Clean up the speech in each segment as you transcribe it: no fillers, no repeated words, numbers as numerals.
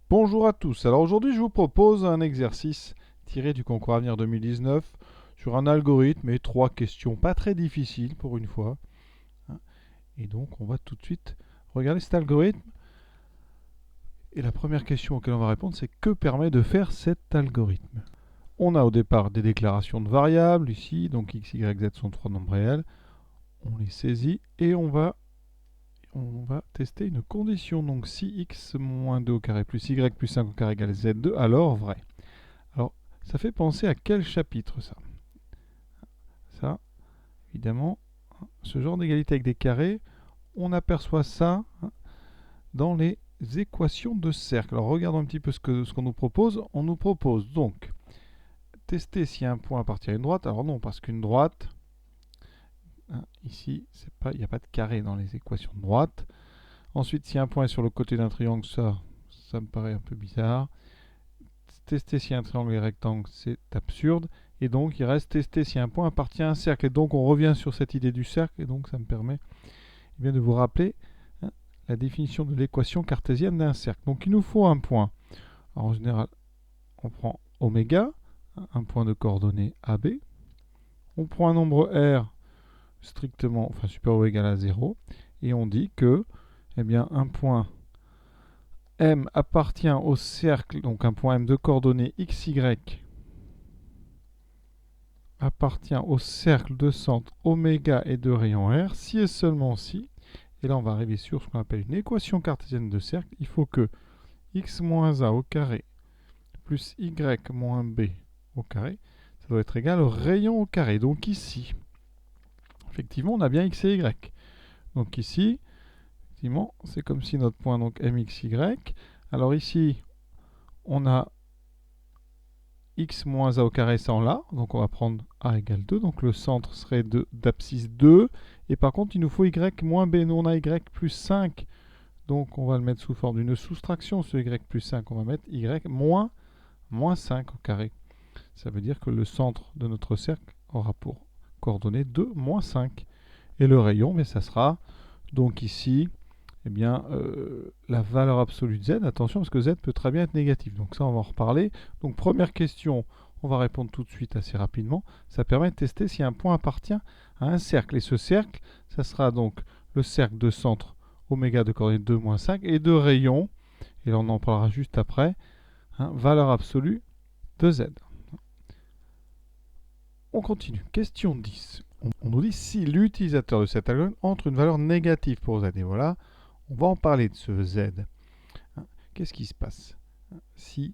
Bonjour à tous. Alors aujourd'hui, je vous propose un exercice tiré du concours Avenir 2019 sur un algorithme et 3 questions pas très difficiles pour une fois. Et donc, on va tout de suite regarder cet algorithme. Et la première question auquel on va répondre, c'est que permet de faire cet algorithme? On a au départ des déclarations de variables ici, donc x, y, z sont 3 nombres réels. On les saisit et on va tester une condition. Donc si x moins 2 au carré plus y plus 5 au carré égale z2, alors vrai. Alors, ça fait penser à quel chapitre ça? Ça, évidemment, ce genre d'égalité avec des carrés, on aperçoit ça dans les équations de cercle. Alors regardons un petit peu ce qu'on nous propose. On nous propose donc tester si un point appartient à une droite. Alors non, parce qu'une droite, ici, il n'y a pas de carré dans les équations de droite. Ensuite, si un point est sur le côté d'un triangle, ça me paraît un peu bizarre. Tester si un triangle est rectangle, c'est absurde. Et donc, il reste tester si un point appartient à un cercle. Et donc, on revient sur cette idée du cercle. Et donc, ça me permet de vous rappeler la définition de l'équation cartésienne d'un cercle. Donc, il nous faut un point. Alors, en général, on prend oméga, un point de coordonnées AB. On prend un nombre R strictement, enfin supérieur ou égal à 0. Et on dit que, eh bien, un point M appartient au cercle, donc un point M de coordonnées XY appartient au cercle de centre oméga et de rayon R, si et seulement si, et là on va arriver sur ce qu'on appelle une équation cartésienne de cercle, il faut que x moins a au carré plus y moins b au carré, ça doit être égal au rayon au carré. Donc ici, effectivement, on a bien x et y. Donc ici, effectivement, c'est comme si notre point, donc mxy, alors ici, on a x moins a au carré, ça on l'a, donc on va prendre a égale 2, donc le centre serait d'abscisse 2, et par contre il nous faut y moins b, nous on a y plus 5, donc on va le mettre sous forme d'une soustraction, ce y plus 5, on va mettre y moins 5 au carré. Ça veut dire que le centre de notre cercle aura pour coordonnée 2, moins 5. Et le rayon, mais ça sera donc ici, eh bien, la valeur absolue de z, attention parce que z peut très bien être négatif, donc ça on va en reparler. Donc première question, on va répondre tout de suite assez rapidement, ça permet de tester si un point appartient à un cercle, et ce cercle, ça sera donc le cercle de centre oméga de coordonnées 2, moins 5, et de rayon, et là on en parlera juste après, valeur absolue de z. On continue, question 10. On nous dit si l'utilisateur de cet algorithme entre une valeur négative pour z, et voilà, on va en parler de ce z. Qu'est-ce qui se passe si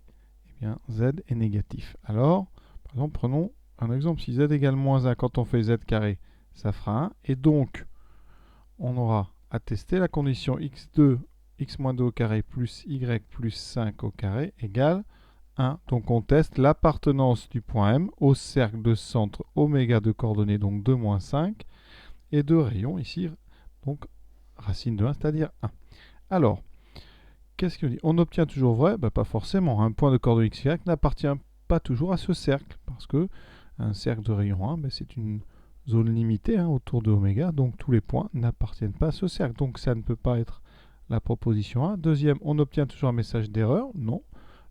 bien, z est négatif? Alors, par exemple, prenons un exemple. Si z égale moins 1, quand on fait z carré, ça fera 1. Et donc, on aura à tester la condition x2, x moins 2 au carré plus y plus 5 au carré égale 1. Donc, on teste l'appartenance du point M au cercle de centre oméga de coordonnées, donc 2 moins 5, et de rayon ici, donc racine de 1, c'est-à-dire 1. Alors, qu'est-ce qu'on dit? On obtient toujours vrai? Pas forcément. Un point de coordonnées xy n'appartient pas toujours à ce cercle, parce que un cercle de rayon 1, c'est une zone limitée autour de oméga, donc tous les points n'appartiennent pas à ce cercle. Donc ça ne peut pas être la proposition 1. Deuxième, on obtient toujours un message d'erreur? Non.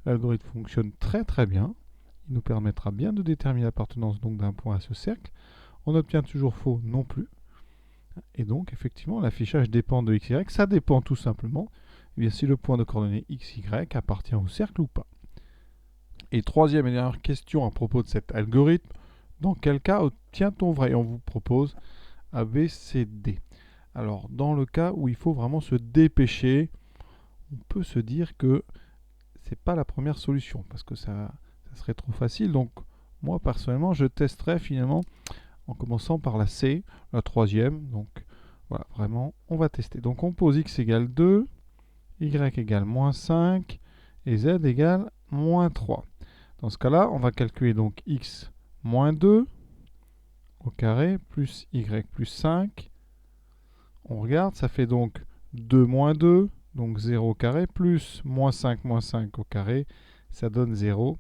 L'algorithme fonctionne très très bien. Il nous permettra bien de déterminer l'appartenance d'un point à ce cercle. On obtient toujours faux? Non plus. Et donc, effectivement, l'affichage dépend de x, y. Ça dépend tout simplement si le point de coordonnées x, y appartient au cercle ou pas. Et troisième et dernière question à propos de cet algorithme, dans quel cas obtient-on vrai? Et on vous propose A, B, C, D. Alors, dans le cas où il faut vraiment se dépêcher, on peut se dire que c'est pas la première solution, parce que ça serait trop facile. Donc, moi, personnellement, je testerai finalement en commençant par la C, la troisième. Donc, voilà, vraiment, on va tester. Donc, on pose x égale 2, y égale moins 5, et z égale moins 3. Dans ce cas-là, on va calculer donc x moins 2 au carré plus y plus 5. On regarde, ça fait donc 2 moins 2, donc 0 au carré, plus moins 5 au carré, ça donne 0.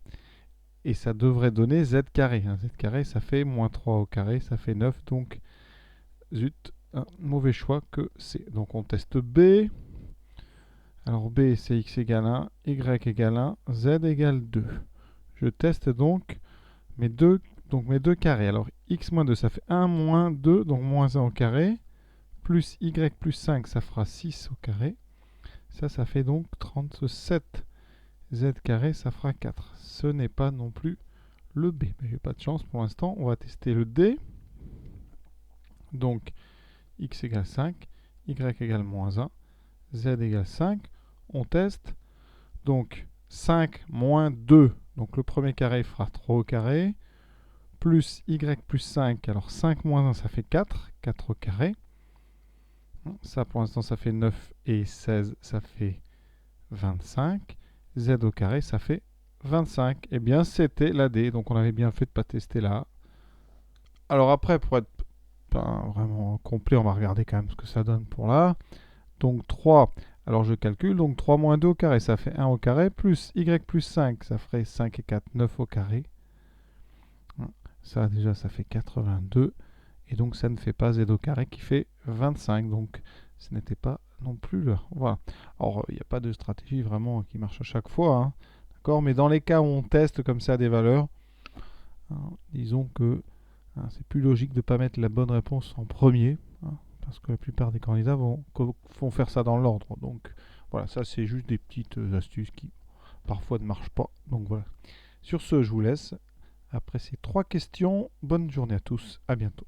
Et ça devrait donner z carré. Z carré, ça fait moins 3 au carré, ça fait 9. Donc, zut, un mauvais choix que C. Donc on teste B. Alors B, c'est x égale 1, y égale 1, z égale 2. Je teste donc mes deux carrés. Alors x moins 2, ça fait 1 moins 2, donc moins 1 au carré. Plus y plus 5, ça fera 6 au carré. Ça fait donc 37. Z carré, ça fera 4. Ce n'est pas non plus le B. Mais j'ai pas de chance pour l'instant. On va tester le D. Donc, x égale 5, y égale moins 1, z égale 5. On teste. Donc, 5 moins 2. Donc, le premier carré fera 3 au carré. Plus y plus 5. Alors, 5 moins 1, ça fait 4. 4 au carré. Ça, pour l'instant, ça fait 9 et 16, ça fait 25. Z au carré, ça fait 25. Eh bien, c'était la D. Donc, on avait bien fait de ne pas tester là. Alors après, pour être vraiment complet, on va regarder quand même ce que ça donne pour là. Donc 3, alors je calcule. Donc 3 moins 2 au carré, ça fait 1 au carré. Plus y plus 5, ça ferait 5 et 4, 9 au carré. Ça, déjà, ça fait 82. Et donc, ça ne fait pas z au carré qui fait 25. Donc, ce n'était pas non plus là. Voilà. Alors, il n'y a pas de stratégie vraiment qui marche à chaque fois. Hein. D'accord. Mais dans les cas où on teste comme ça des valeurs, hein, disons que hein, c'est plus logique de ne pas mettre la bonne réponse en premier. Hein, parce que la plupart des candidats vont faire ça dans l'ordre. Donc, voilà, ça, c'est juste des petites astuces qui parfois ne marchent pas. Donc, voilà. Sur ce, je vous laisse. Après ces 3 questions, bonne journée à tous. À bientôt.